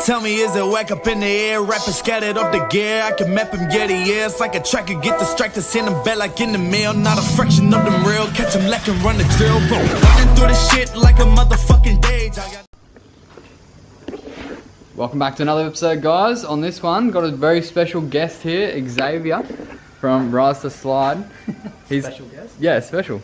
Tell me, is it whack up in the air? Rapping scattered off the gear. I can map him, yeah, yeah. It's like a tracker, get distracted, send him back like in the mail. Not a fraction of them real. Catch him lacking, run the drill. Running through the shit like a motherfucking day. Welcome back to another episode, guys. On this one, got a very special guest here, Xavier from Rise to Slide. He's, special guest? Yeah, special.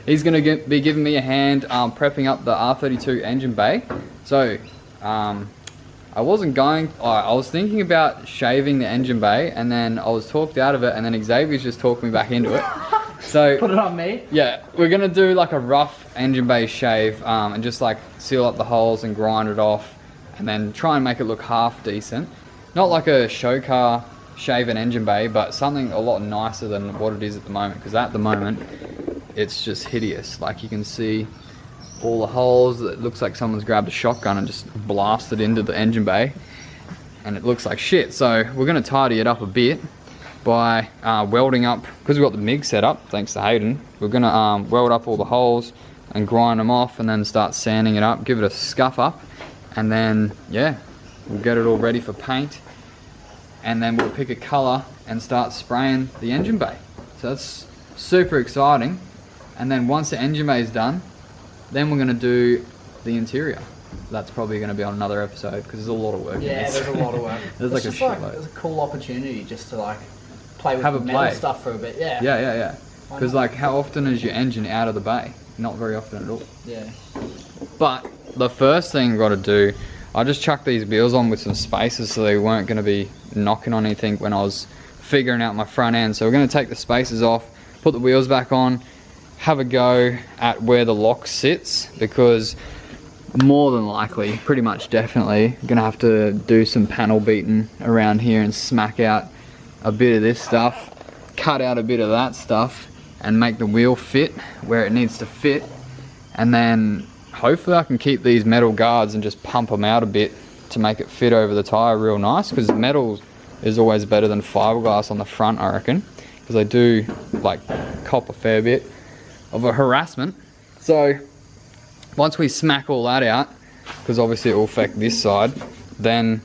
He's going to be giving me a hand prepping up the R32 engine bay. So, I was thinking about shaving the engine bay, and then I was talked out of it, and then Xavier's just talked me back into it. So put it on me. Yeah, we're gonna do like a rough engine bay shave, and just like seal up the holes and grind it off, and then try and make it look half decent. Not like a show car shave an engine bay, but something a lot nicer than what it is at the moment. Because at the moment, it's just hideous. Like you can see all the holes. It looks like someone's grabbed a shotgun and just blasted into the engine bay, and it looks like shit. So we're gonna tidy it up a bit by welding up, because we've got the MIG set up, thanks to Hayden. We're gonna weld up all the holes and grind them off, and then start sanding it up, give it a scuff up, and then yeah, we'll get it all ready for paint, and then we'll pick a color and start spraying the engine bay. So that's super exciting. And then once the engine bay is done, then we're gonna do the interior. That's probably gonna be on another episode because there's a lot of work. Yeah, there's a lot of work. There's like a shitload. It's a cool opportunity just to like play with the metal stuff for a bit. Yeah. Yeah. Because like, how often is your engine out of the bay? Not very often at all. Yeah. But the first thing we've got to do, I just chucked these wheels on with some spacers so they weren't going to be knocking on anything when I was figuring out my front end. So we're going to take the spacers off, put the wheels back on, have a go at where the lock sits, because more than likely, pretty much definitely, gonna have to do some panel beating around here and smack out a bit of this stuff, cut out a bit of that stuff, and make the wheel fit where it needs to fit. And then hopefully I can keep these metal guards and just pump them out a bit to make it fit over the tire real nice, because metal is always better than fiberglass on the front, I reckon, because they do like cop a fair bit of a harassment. So once we smack all that out, because obviously it will affect this side, then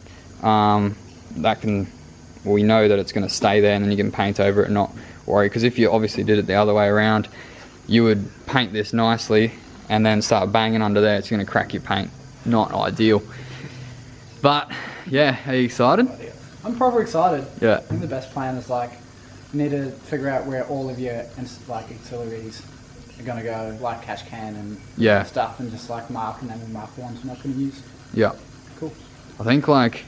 we know that it's going to stay there, and then you can paint over it and not worry. Because if you obviously did it the other way around, you would paint this nicely and then start banging under there. It's going to crack your paint. Not ideal. But yeah, are you excited? I'm probably excited. Yeah. I think the best plan is like, you need to figure out where all of your like auxiliaries are going to go, like cash can and stuff, and just like mark, and then we'll mark the ones we're not going to use. Yeah. Cool. I think like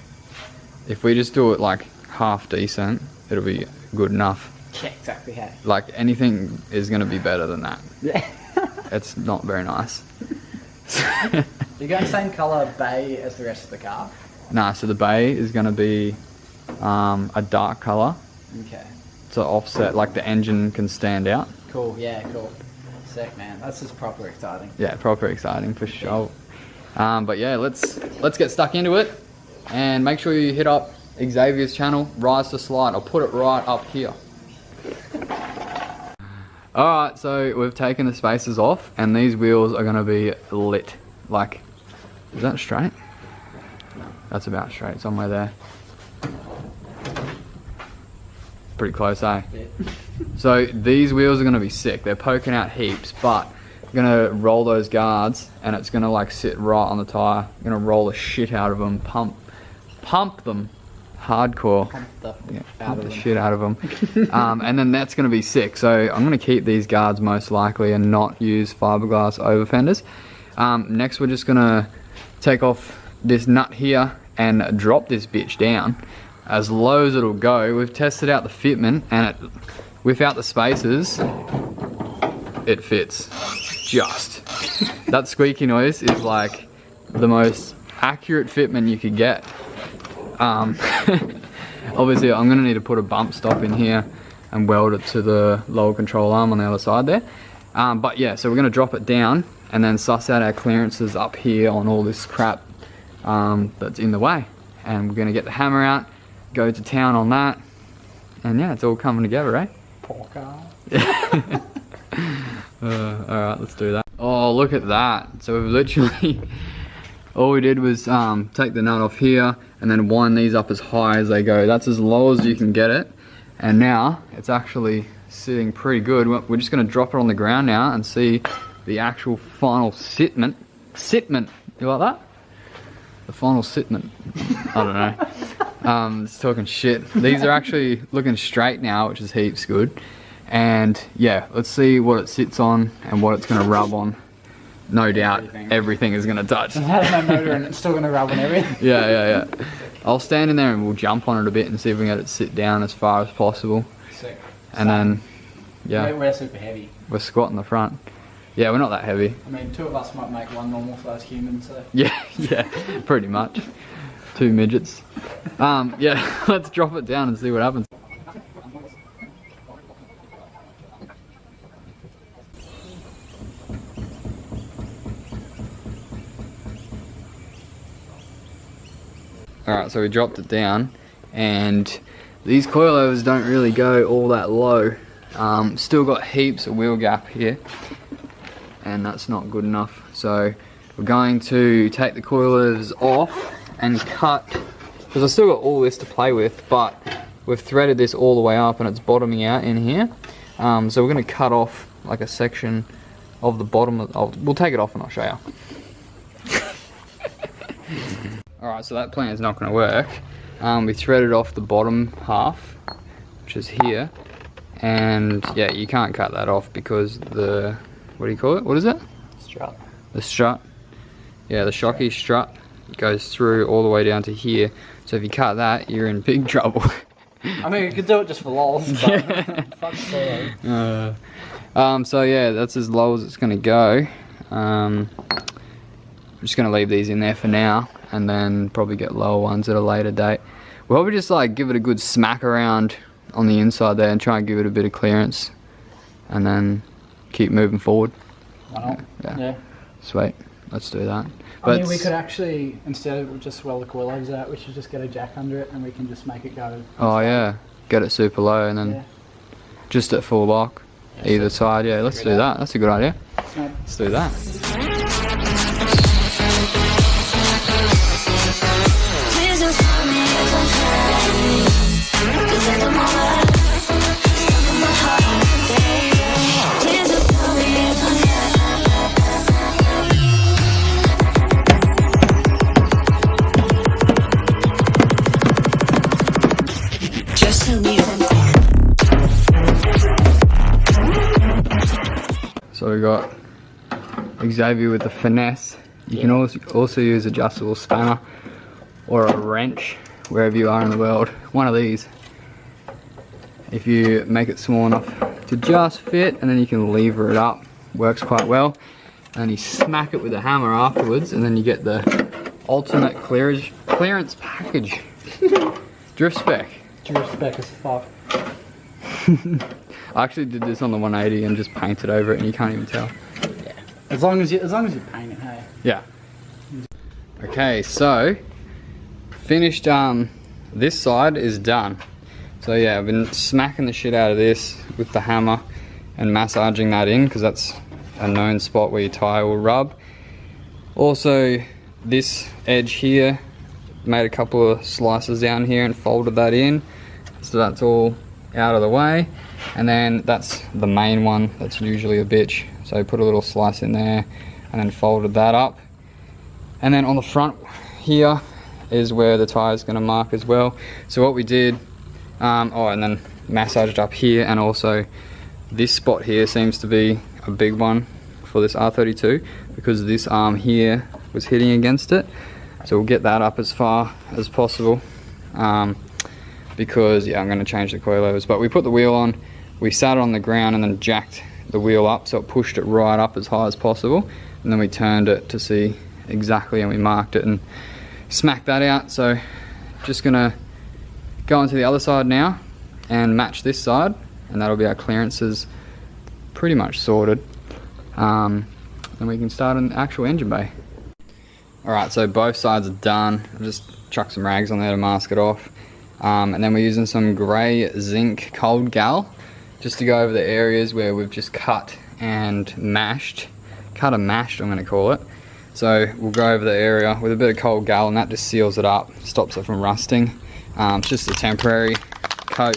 if we just do it like half decent, it'll be good enough. Yeah, exactly. Hey. Like anything is going to be better than that. Yeah. It's not very nice. You're going same colour bay as the rest of the car? Nah, so the bay is going to be a dark colour. Okay. To offset, like the engine can stand out. Cool, yeah, cool. Sick, man. That's just proper exciting. Yeah, proper exciting for sure. But yeah, let's get stuck into it, and make sure you hit up Xavier's channel, Rise to Slide. I'll put it right up here. Alright, so we've taken the spacers off, and these wheels are gonna be lit. Like, is that straight? That's about straight, somewhere there. Pretty close, eh? Yeah. So these wheels are going to be sick. They're poking out heaps, but I'm going to roll those guards, and it's going to like sit right on the tire. I'm going to roll the shit out of them, pump them hardcore. Pump the shit out of them. And then that's going to be sick. So I'm going to keep these guards most likely and not use fiberglass over fenders. Next we're just going to take off this nut here and drop this bitch down as low as it'll go. We've tested out the fitment, and without the spacers, it fits. Just. That squeaky noise is like the most accurate fitment you could get. Obviously I'm gonna need to put a bump stop in here and weld it to the lower control arm on the other side there. But yeah, so we're gonna drop it down and then suss out our clearances up here on all this crap that's in the way. And we're gonna get the hammer out, go to town on that, and yeah, it's all coming together, eh? Alright, let's do that. Oh, look at that. So we've literally all we did was take the nut off here and then wind these up as high as they go. That's as low as you can get it. And now it's actually sitting pretty good. We're just going to drop it on the ground now and see the actual final sitment. You like that? The final sitment. I don't know. Just talking shit. These are actually looking straight now, which is heaps good. And yeah, let's see what it sits on and what it's going to rub on. No doubt everything is going to touch. It has no motor and it's still going to rub on everything. Yeah. I'll stand in there and we'll jump on it a bit and see if we can get it sit down as far as possible. Sick. And then, yeah. We're super heavy. We're squatting the front. Yeah, we're not that heavy. I mean, two of us might make one normal sized human, so. Yeah, pretty much. 2 midgets. Yeah, let's drop it down and see what happens. Alright, so we dropped it down, and these coilovers don't really go all that low. Still got heaps of wheel gap here, and that's not good enough. So we're going to take the coilovers off and cut, because I've still got all this to play with, but we've threaded this all the way up and it's bottoming out in here. So we're going to cut off like a section of the bottom. We'll take it off and I'll show you. Alright, so that plan is not going to work. We threaded off the bottom half, which is here, and yeah, you can't cut that off because the, what do you call it? What is it? Strut. The strut. Yeah, the shocky strut goes through all the way down to here. So if you cut that, you're in big trouble. I mean, you could do it just for lols, but fuck so. So yeah, that's as low as it's going to go. I'm just going to leave these in there for now, and then probably get lower ones at a later date. We'll probably just like give it a good smack around on the inside there and try and give it a bit of clearance, and then keep moving forward. Wow. Yeah. Sweet, let's do that. I mean, we could actually, instead of just swell the coilovers out, we should just get a jack under it and we can just make it go. Oh yeah, get it super low and then just at full lock, either side. Yeah, let's do that. That's a good idea. Let's do that. So we got Xavier with the finesse. You can also use adjustable spanner or a wrench wherever you are in the world. One of these. If you make it small enough to just fit, and then you can lever it up. Works quite well. And you smack it with a hammer afterwards, and then you get the ultimate clearance package. Drift spec. Drift spec as fuck. I actually did this on the 180 and just painted over it, and you can't even tell. Yeah. As long as you paint it, hey. Yeah. Okay, so finished. This side is done. So yeah, I've been smacking the shit out of this with the hammer and massaging that in, because that's a known spot where your tire will rub. Also, this edge here, made a couple of slices down here and folded that in, so that's all out of the way. And then that's the main one, that's usually a bitch, so put a little slice in there and then folded that up. And then on the front here is where the tire is going to mark as well. So what we did, and then massaged up here, and also this spot here seems to be a big one for this R32 because this arm here was hitting against it. So we'll get that up as far as possible, because yeah, I'm going to change the coilovers. But we put the wheel on, we sat it on the ground and then jacked the wheel up, so it pushed it right up as high as possible, and then we turned it to see exactly, and we marked it and smacked that out. So just gonna go onto the other side now and match this side, and that'll be our clearances pretty much sorted. Then we can start an actual engine bay. Alright, so both sides are done. I'll just chuck some rags on there to mask it off. And then we're using some grey zinc cold gal just to go over the areas where we've just cut and mashed. Cut and mashed, I'm going to call it. So we'll go over the area with a bit of cold gal, and that just seals it up, stops it from rusting. It's just a temporary coat,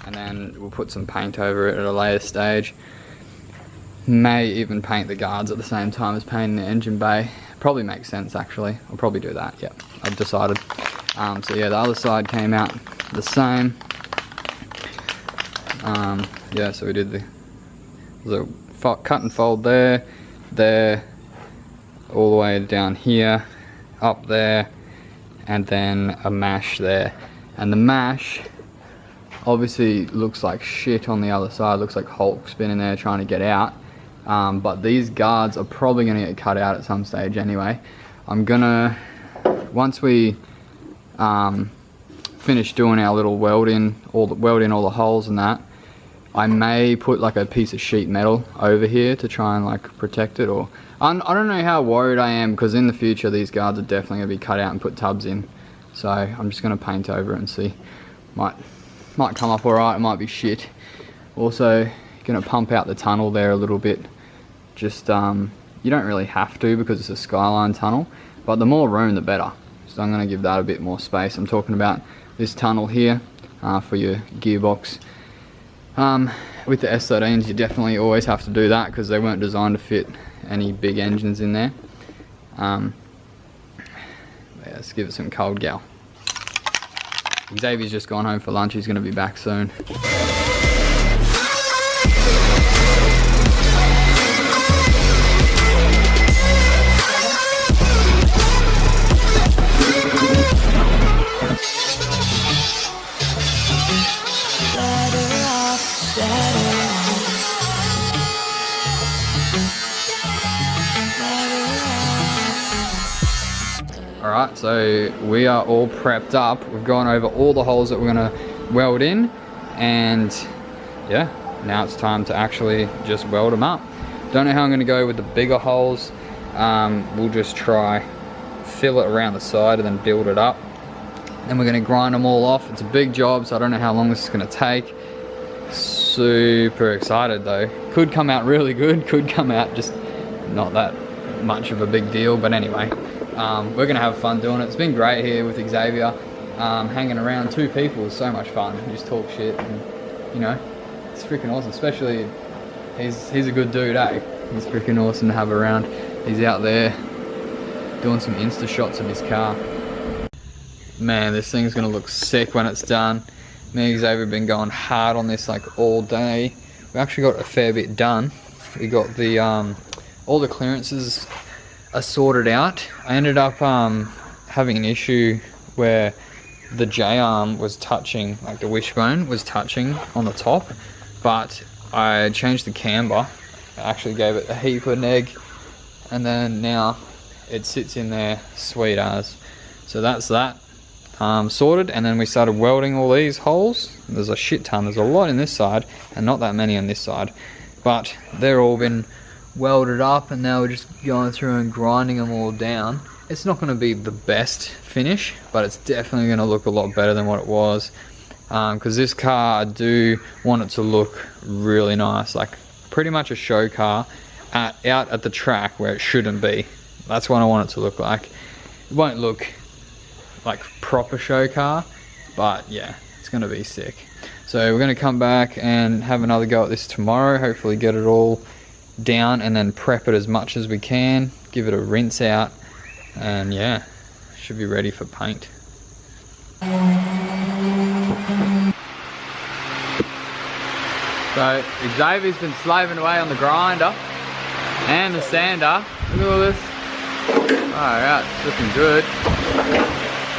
and then we'll put some paint over it at a later stage. May even paint the guards at the same time as painting the engine bay. Probably makes sense actually. I'll probably do that, yeah, I've decided. So yeah, the other side came out the same. Yeah, so we did the cut and fold there, all the way down here, up there, and then a mash there. And the mash obviously looks like shit on the other side, looks like Hulk spinning there trying to get out. But these guards are probably gonna get cut out at some stage anyway. I'm gonna, once we finish doing our little welding all the holes and that, I may put like a piece of sheet metal over here to try and like protect it, or I don't know how worried I am, because in the future these guards are definitely gonna be cut out and put tubs in. So I'm just gonna paint over it and see. Might come up alright, it might be shit. Also gonna pump out the tunnel there a little bit. Just you don't really have to because it's a Skyline tunnel, but the more room the better. So I'm gonna give that a bit more space. I'm talking about this tunnel here for your gearbox. With the S13s you definitely always have to do that because they weren't designed to fit any big engines in there. Yeah, let's give it some cold gal. Xavier's just gone home for lunch, he's going to be back soon. Alright, so we are all prepped up. We've gone over all the holes that we're going to weld in, and yeah, now it's time to actually just weld them up. Don't know how I'm going to go with the bigger holes. We'll just try fill it around the side and then build it up. Then we're going to grind them all off. It's a big job, so I don't know how long this is going to take. Super excited though. Could come out really good, could come out just not that much of a big deal, but anyway. We're gonna have fun doing it. It's been great here with Xavier. Hanging around two people is so much fun. You just talk shit and, you know, it's freaking awesome. Especially he's a good dude, eh? He's freaking awesome to have around. He's out there doing some Insta shots of his car. Man, this thing's gonna look sick when it's done. Me and Xavier have been going hard on this like all day. We actually got a fair bit done. We got the all the clearances are sorted out. I ended up having an issue where the J-arm was touching, like the wishbone was touching on the top, but I changed the camber. I actually gave it a heap of neg, and then now it sits in there sweet as. So that's that sorted, and then we started welding all these holes. There's a shit ton, there's a lot in this side and not that many on this side, but they're all been welded up, and now we're just going through and grinding them all down. It's not going to be the best finish, but it's definitely going to look a lot better than what it was, because this car, I do want it to look really nice, like pretty much a show car out at the track where it shouldn't be. That's what I want it to look like. It won't look like proper show car, but yeah, it's going to be sick. So we're going to come back and have another go at this tomorrow, hopefully get it all down and then prep it as much as we can, give it a rinse out, and yeah, should be ready for paint. So Xavier's been slaving away on the grinder and the sander. Look at all this. Alright, it's looking good.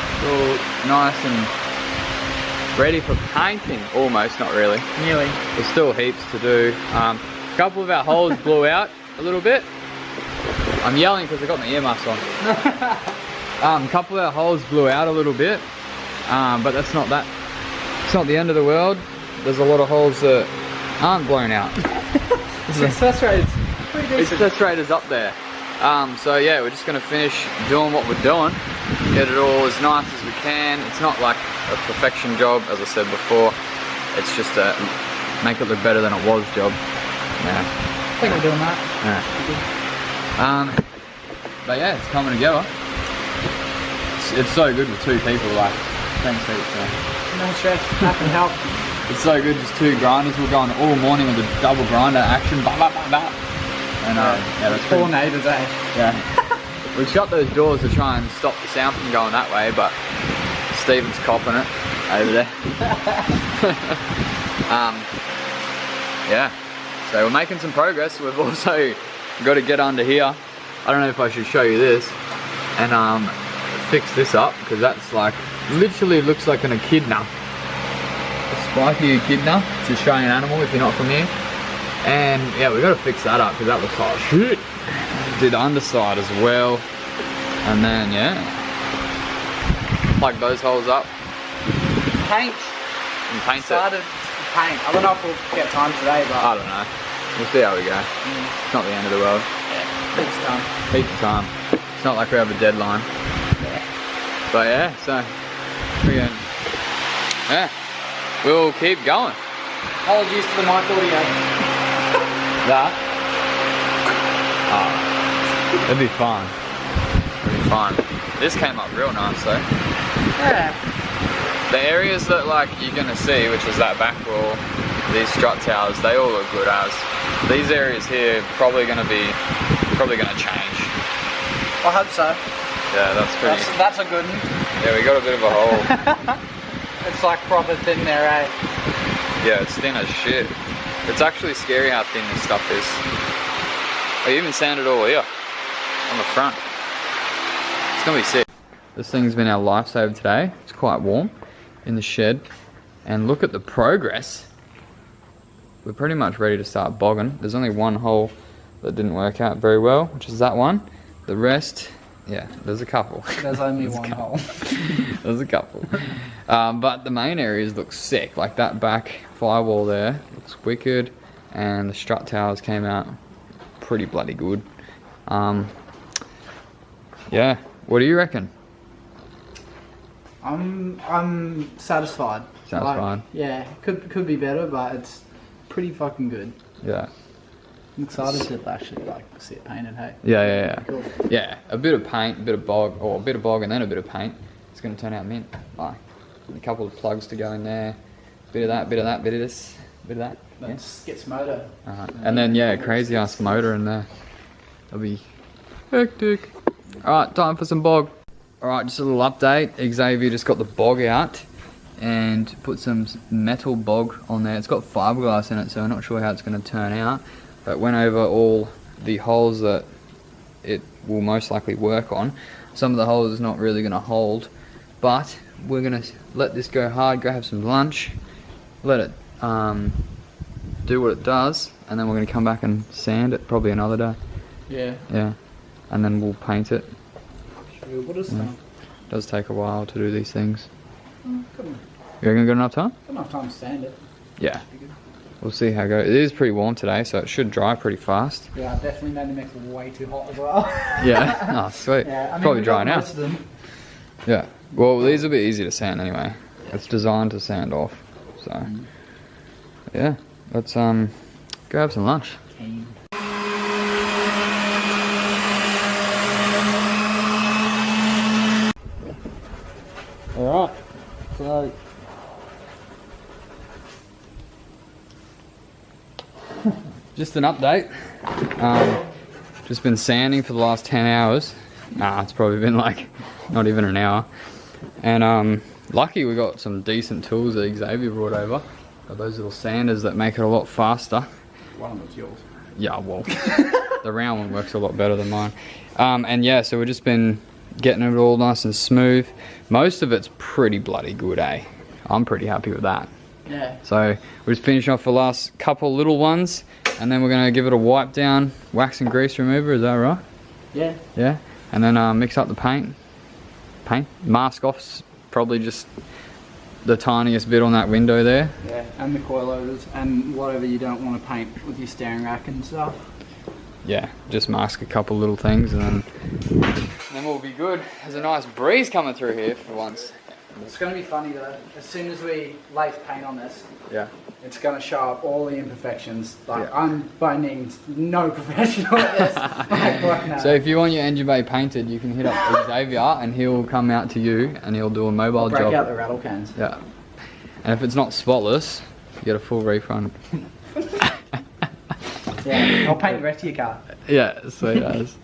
It's all nice and ready for painting. Almost, not really. Nearly. There's still heaps to do. A couple of our holes blew out a little bit. I'm yelling because I got my ear muffs on. A couple of our holes blew out a little bit, but that's not that. It's not the end of the world. There's a lot of holes that aren't blown out. The success rate's pretty decent. The success rate is up there. So yeah, we're just gonna finish doing what we're doing, get it all as nice as we can. It's not like a perfection job, as I said before. It's just a make it look better than it was job. Yeah. I think we're doing that. But yeah, it's coming together. It's so good with two people, like, thanks heaps, man. No stress, that can help. It's so good, just two grinders. We're going all morning with the double grinder action, blah, blah, blah, blah. And yeah, that's poor neighbours, eh? Yeah. We've shut those doors to try and stop the sound from going that way, but Stephen's copping it over there. Yeah, so we're making some progress. We've also got to get under here. I don't know if I should show you this and fix this up, because that's like, literally looks like an echidna. A spiky echidna. It's an Australian animal if you're not from here. And yeah, we've got to fix that up because that looks like shit. Do the underside as well. And then yeah, plug those holes up. Paint. And paint Started it. Paint. I don't know if we'll get time today, but I don't know. We'll see how we go. It's not the end of the world. yeah, heaps of time. Heaps of time. It's not like we have a deadline. Yeah. But yeah, so yeah, we'll keep going. Apologies to the mic audio. That? Oh, it'd be fun. It'd be fun. This came up real nice though. Yeah. The areas that like you're gonna see, which is that back wall, these strut towers, they all look good as. These areas here probably gonna change. I hope so. Yeah, that's pretty. That's a good one. Yeah, we got a bit of a hole. It's like proper thin there, eh? Yeah, it's thin as shit. It's actually scary how thin this stuff is. I even sanded all here on the front. It's gonna be sick. This thing's been our lifesaver today. It's quite warm in the shed. And look at the progress. We're pretty much ready to start bogging. There's only one hole that didn't work out very well, which is that one. The rest, yeah, there's a couple. There's only one hole. There's a couple. But the main areas look sick. Like that back firewall there looks wicked. And the strut towers came out pretty bloody good. Yeah, what do you reckon? I'm satisfied. Satisfied? Like, yeah, could be better, but it's pretty fucking good. Yeah. I'm excited to actually like see it painted, hey? Yeah. Cool. Yeah, a bit of paint, a bit of bog, or a bit of bog and then a bit of paint. It's going to turn out mint. Like, a couple of plugs to go in there. Bit of that, bit of that, bit of this, bit of that. Let's get some motor. And then, yeah, crazy ass motor in there. That'll be hectic. Alright, time for some bog. Alright, just a little update. Xavier just got the bog out and put some metal bog on there. It's got fiberglass in it, so I'm not sure how it's going to turn out. But went over all the holes that it will most likely work on. Some of the holes is not really going to hold, but we're going to let this go hard, go have some lunch, let it do what it does, and then we're going to come back and sand it probably another day. Yeah. Yeah, and then we'll paint it. What is Yeah. It does take a while to do these things. Come on. You reckon got enough time? Got enough time to sand it. Yeah. We'll see how it goes. It is pretty warm today, so it should dry pretty fast. Yeah, I definitely made the mix way too hot as well. Yeah. Oh, sweet. Yeah, I mean, probably dry now. most of them. Yeah. Well, these will be easy to sand anyway. It's designed to sand off. So, yeah. Let's go have some lunch. All right. So. Just an update. Just been sanding for the last 10 hours. It's probably been like not even an hour. And lucky we got some decent tools that Xavier brought over. Got those little sanders that make it a lot faster. One of them's yours. Yeah, well, the round one works a lot better than mine. And yeah, so we've just been getting it all nice and smooth. Most of it's pretty bloody good, eh? I'm pretty happy with that. Yeah. So we're just finishing off the last couple little ones, and then we're going to give it a wipe down, wax and grease remover, is that right? Yeah. Yeah, and then mix up the paint. Mask off's probably just the tiniest bit on that window there. Yeah, and the coilovers, and whatever you don't want to paint with your steering rack and stuff. Yeah, just mask a couple little things and then we'll be good. There's a nice breeze coming through here for once. It's going to be funny though. As soon as we lay paint on this, Yeah. it's going to show up all the imperfections. Like, Yeah. I'm by means no professional at this. Like, what, no. So if you want your engine bay painted, you can hit up Xavier and he'll come out to you and he'll do a mobile break job. out the rattle cans. Yeah. And if it's not spotless, you get a full refund. Yeah, I'll paint the rest of your car. Yeah, sweet as.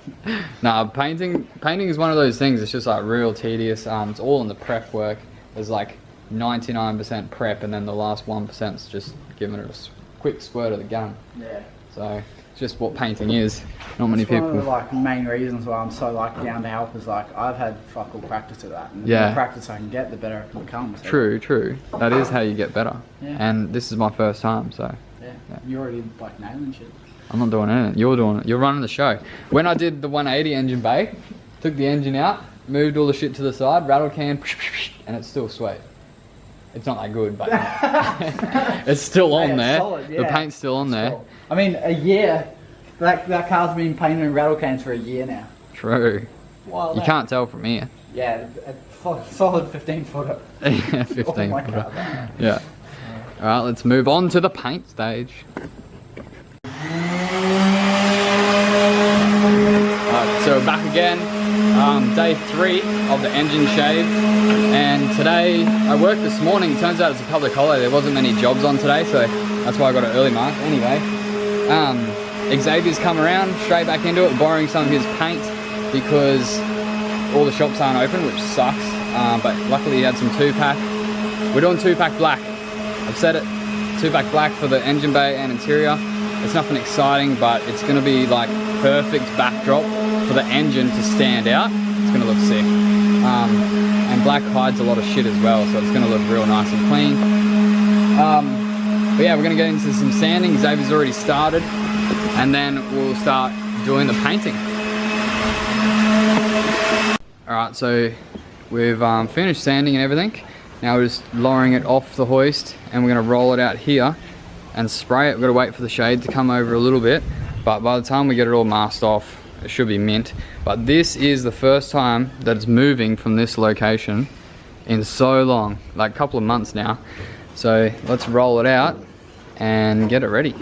Nah, painting is one of those things. It's just like real tedious. It's all in the prep work. There's like 99% prep, and then the last 1% is just giving it a quick squirt of the gun. Yeah. So it's just what painting is. Not many It's one people. of the like main reasons why I'm so like down to help is like I've had fuck all practice of that. And the Yeah. more practice I can get, the better it can become. So. True. That is how you get better. Yeah. And this is my first time, so Yeah. You're already like nailing shit. I'm not doing anything. You're doing it. You're running the show. When I did the 180 engine bay, took the engine out, moved all the shit to the side, rattle can, and it's still sweet. It's not that good, but it's still on there. Solid, yeah. The paint's still on there. Cool. I mean, a year. That car's been painted in rattle cans for a year now. True. Wild, You can't tell from here. Yeah, a solid 15 footer. Yeah, 15. Oh my footer. God. Yeah. Alright, let's move on to the paint stage. Alright, so we're back again. Day 3 of the engine shave. And today, I worked this morning. Turns out it's a public holiday. There wasn't many jobs on today, so that's why I got an early mark. Anyway, Xavier's come around, straight back into it, borrowing some of his paint because all the shops aren't open, which sucks. But luckily he had some 2-pack. We're doing 2-pack black. I've said it, 2-pack black for the engine bay and interior. It's nothing exciting, but it's gonna be like perfect backdrop for the engine to stand out. It's gonna look sick. And black hides a lot of shit as well, so it's gonna look real nice and clean. But yeah, we're gonna get into some sanding. Xavier's already started, and then we'll start doing the painting. Alright, so we've finished sanding and everything. Now we're just lowering it off the hoist, and we're gonna roll it out here and spray it. We've got to wait for the shade to come over a little bit, but by the time we get it all masked off, it should be mint. But this is the first time that it's moving from this location in so long, like a couple of months now. So let's roll it out and get it ready.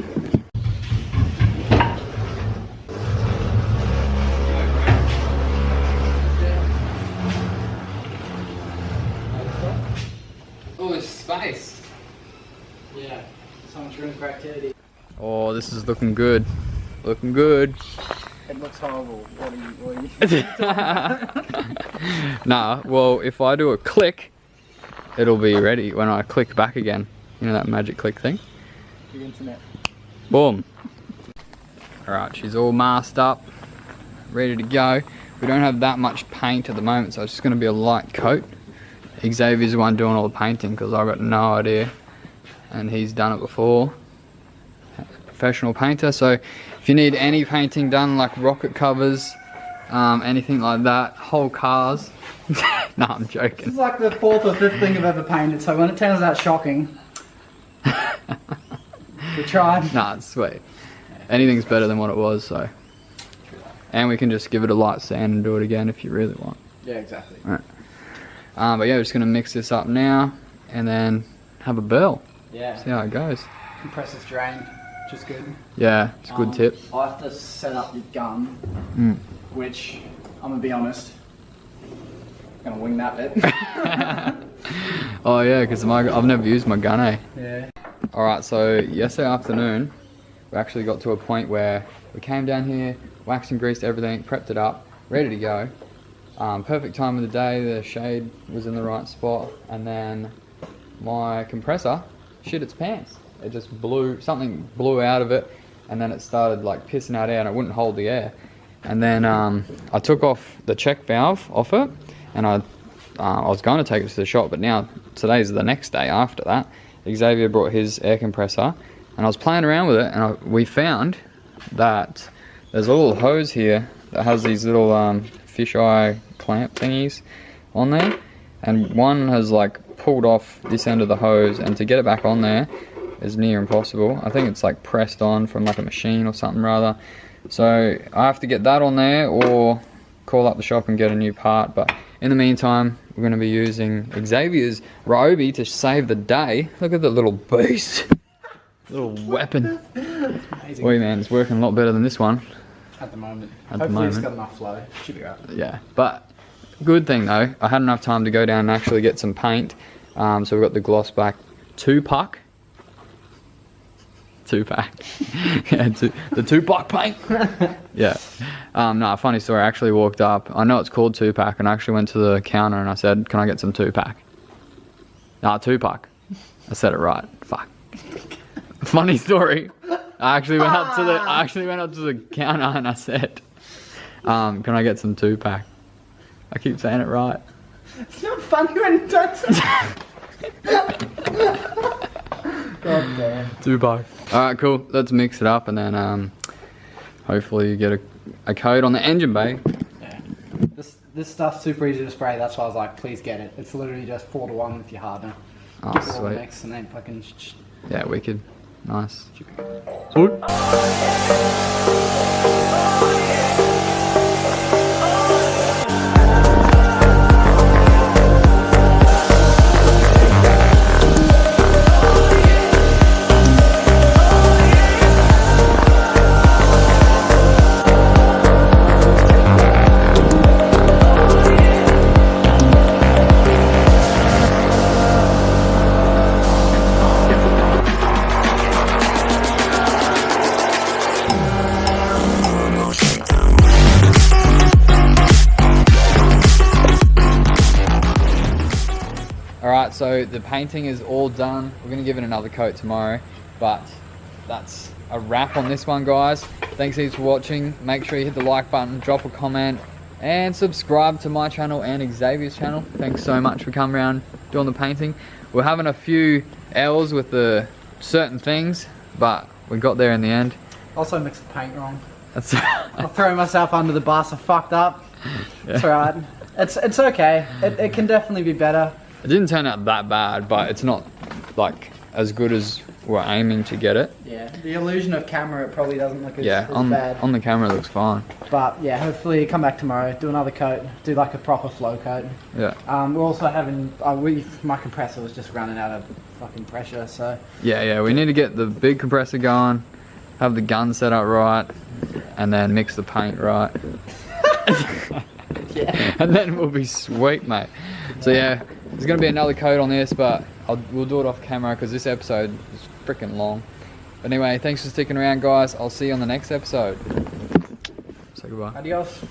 Oh, there's space. Yeah, so much room for activity. Oh, this is looking good. Looking good. It looks horrible. What are you Nah, well, if I do a click, it'll be ready when I click back again. You know that magic click thing? The internet. Boom. Alright, she's all masked up, ready to go. We don't have that much paint at the moment, so it's just going to be a light coat. Xavier's the one doing all the painting because I've got no idea. And he's done it before. Professional painter, so if you need any painting done, like rocket covers, anything like that, whole cars. No, I'm joking. This is like the 4th or 5th thing I've ever painted, so when it turns out shocking, we tried. Nah, it's sweet. Anything's better than what it was, so. And we can just give it a light sand and do it again if you really want. Yeah, exactly. Alright. But yeah, we're just going to mix this up now and then have a bell. Yeah. See how it goes. Compressor's drained, which is good. Yeah, it's a good tip. I have to set up the gun, which, I'm going to be honest, I'm going to wing that bit. Oh yeah, because I've never used my gun, eh? Yeah. Alright, so yesterday afternoon, we actually got to a point where we came down here, waxed and greased everything, prepped it up, ready to go. Perfect time of the day, the shade was in the right spot, and then my compressor shit its pants. It just something blew out of it, and then it started like pissing out air and it wouldn't hold the air. And then I took off the check valve off it, and I was going to take it to the shop, but now today's the next day after that. Xavier brought his air compressor, and I was playing around with it, and we found that there's a little hose here that has these little fisheye clamp thingies on there, and one has like pulled off this end of the hose, and to get it back on there is near impossible. I think it's like pressed on from like a machine or something rather. So I have to get that on there or call up the shop and get a new part, but in the meantime we're going to be using Xavier's Ryobi to save the day. Look at the little beast. Little weapon. Amazing. Boy, man, it's working a lot better than this one. At the moment. At Hopefully the moment. it's got enough flow. Should be right. Yeah, but good thing though, I had enough time to go down and actually get some paint. So we've got the gloss black 2-pack. 2-pack. Yeah, the 2-pack paint. Yeah. No, funny story. I actually walked up. I know it's called 2-pack, and I actually went to the counter and I said, "Can I get some 2-pack?" Nah, 2-pack. I said it right. Fuck. Funny story. I actually went up to the counter and I said, "Can I get some 2-pack?" I keep saying it right. It's not funny when you don't say it. God damn. 2-pack. Alright, cool. Let's mix it up and then hopefully you get a coat on the engine bay. Yeah. This stuff's super easy to spray, that's why I was like, please get it. It's literally just 4-to-1 with your hardener. Oh, Give it all the sweet. mix and then fucking... Yeah, wicked. Nice. Sweet. Alright, so the painting is all done. We're going to give it another coat tomorrow, but that's a wrap on this one, guys. Thanks heaps for watching. Make sure you hit the like button, drop a comment, and subscribe to my channel and Xavier's channel. Thanks so much for coming around doing the painting. We're having a few L's with the certain things, but we got there in the end. Also mixed the paint wrong. That's I'll throw myself under the bus, I fucked up. It's alright. It's okay. It can definitely be better. It didn't turn out that bad, but it's not like as good as we're aiming to get it. Yeah, the illusion of camera, it probably doesn't look as, Yeah, as bad. on the camera it looks fine. But yeah, hopefully come back tomorrow, do another coat, do like a proper flow coat. Yeah. We're also having, my compressor was just running out of fucking pressure, so. Yeah, we need to get the big compressor going, have the gun set up right, and then mix the paint right. Yeah. And then we'll be sweet, mate. So yeah, there's gonna be another coat on this, but we'll do it off camera because this episode is freaking long. But anyway, thanks for sticking around, guys. I'll see you on the next episode. Say goodbye. Adios.